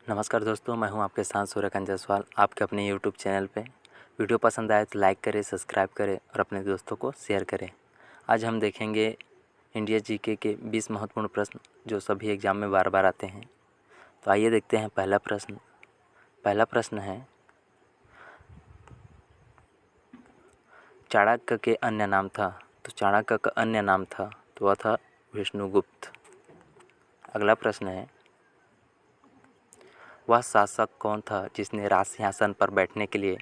नमस्कार दोस्तों, मैं हूं आपके साथ सूर्यकांत जायसवाल आपके अपने यूट्यूब चैनल पे। वीडियो पसंद आए तो लाइक करें, सब्सक्राइब करें और अपने दोस्तों को शेयर करें। आज हम देखेंगे इंडिया जीके के 20 महत्वपूर्ण प्रश्न जो सभी एग्जाम में बार बार आते हैं। तो आइए देखते हैं पहला प्रश्न है, चाणक्य के अन्य नाम था। तो चाणक्य का अन्य नाम था तो वह था विष्णुगुप्त। अगला प्रश्न है, वह शासक कौन था जिसने राज सिंहासन पर बैठने के लिए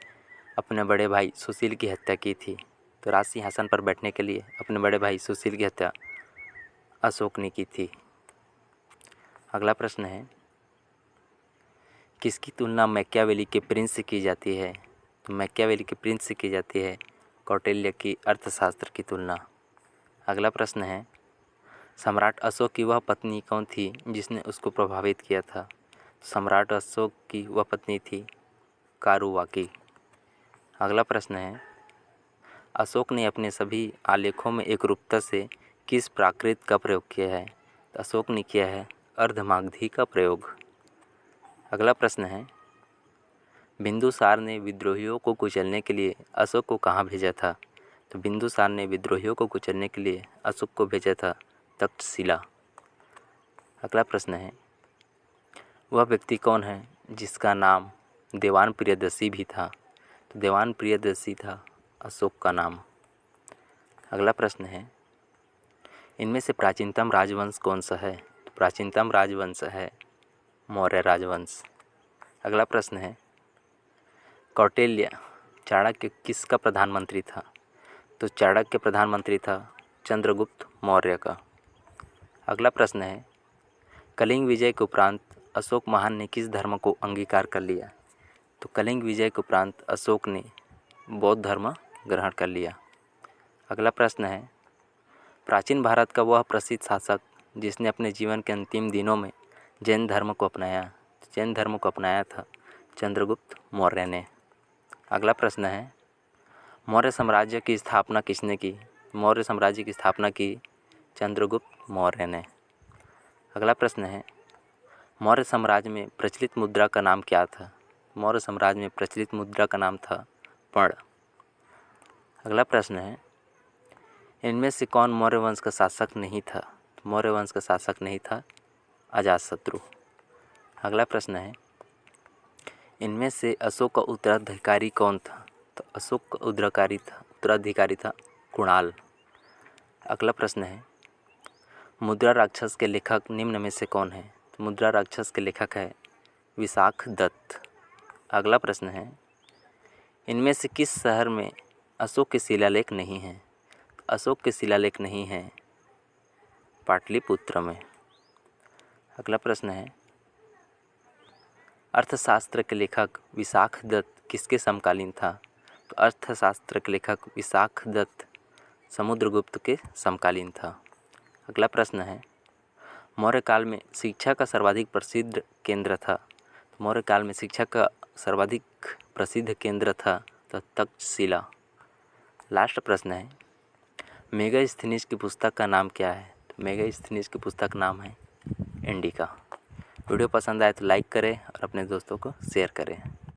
अपने बड़े भाई सुशील की हत्या की थी। तो राज सिंहासन पर बैठने के लिए अपने बड़े भाई सुशील की हत्या अशोक ने की थी। अगला प्रश्न है, किसकी तुलना मैकियावेली के प्रिंस से की जाती है। तो मैकियावेली के प्रिंस से की जाती है कौटिल्य की अर्थशास्त्र की तुलना। अगला प्रश्न है, सम्राट अशोक की वह पत्नी कौन थी जिसने उसको प्रभावित किया था। सम्राट अशोक की वह पत्नी थी कारुवाकी। अगला प्रश्न है, अशोक ने अपने सभी आलेखों में एकरूपता से किस प्राकृत का प्रयोग किया है। तो अशोक ने किया है अर्धमागधी का प्रयोग। अगला प्रश्न है, बिंदुसार ने विद्रोहियों को कुचलने के लिए अशोक को कहाँ भेजा था। तो बिंदुसार ने विद्रोहियों को कुचलने के लिए अशोक को भेजा था तक्षशिला। अगला प्रश्न है, वह व्यक्ति कौन है जिसका नाम देवान प्रियदर्शी भी था। तो देवान प्रियदर्शी था अशोक का नाम। अगला प्रश्न है, इनमें से प्राचीनतम राजवंश कौन सा है। तो प्राचीनतम राजवंश है मौर्य राजवंश। अगला प्रश्न है, कौटिल्य चाणक्य किसका प्रधानमंत्री था। तो चाणक्य प्रधानमंत्री था चंद्रगुप्त मौर्य का। अगला प्रश्न है, कलिंग विजय के उपरांत अशोक महान ने किस धर्म को अंगीकार कर लिया। तो कलिंग विजय के उपरांत अशोक ने बौद्ध धर्म ग्रहण कर लिया। अगला प्रश्न है, प्राचीन भारत का वह प्रसिद्ध शासक जिसने अपने जीवन के अंतिम दिनों में जैन धर्म को अपनाया। जैन धर्म को अपनाया था चंद्रगुप्त मौर्य ने। अगला प्रश्न है, मौर्य साम्राज्य की स्थापना किसने की। मौर्य साम्राज्य की स्थापना की चंद्रगुप्त मौर्य ने। अगला प्रश्न है, मौर्य साम्राज्य में प्रचलित मुद्रा का नाम क्या था। मौर्य साम्राज्य में प्रचलित मुद्रा का नाम था पर्ण। अगला प्रश्न है, इनमें से कौन मौर्य वंश का शासक नहीं था। तो मौर्य वंश का शासक नहीं था अजातशत्रु। अगला प्रश्न है, इनमें से अशोक का उत्तराधिकारी कौन था। तो अशोक का उत्तराधिकारी था कुणाल। अगला प्रश्न है, मुद्रा राक्षस के लेखक निम्न में से कौन है। तो मुद्रा राक्षस के लेखक है विशाखदत्त। अगला प्रश्न है, इनमें से किस शहर में अशोक के शिलालेख नहीं हैं। अशोक के शिलालेख नहीं हैं पाटलिपुत्र में। अगला प्रश्न है, अर्थशास्त्र के लेखक विशाखदत्त किसके समकालीन था। तो अर्थशास्त्र के लेखक विशाखदत्त समुद्रगुप्त के समकालीन था। अगला प्रश्न है, मौर्य काल में शिक्षा का सर्वाधिक प्रसिद्ध केंद्र था। तो मौर्य काल में शिक्षा का सर्वाधिक प्रसिद्ध केंद्र था तो तक्षशिला। लास्ट प्रश्न है, मेगास्थनीज की पुस्तक का नाम क्या है। तो मेगास्थनीज की पुस्तक नाम है इंडिका। वीडियो पसंद आए तो लाइक करें और अपने दोस्तों को शेयर करें।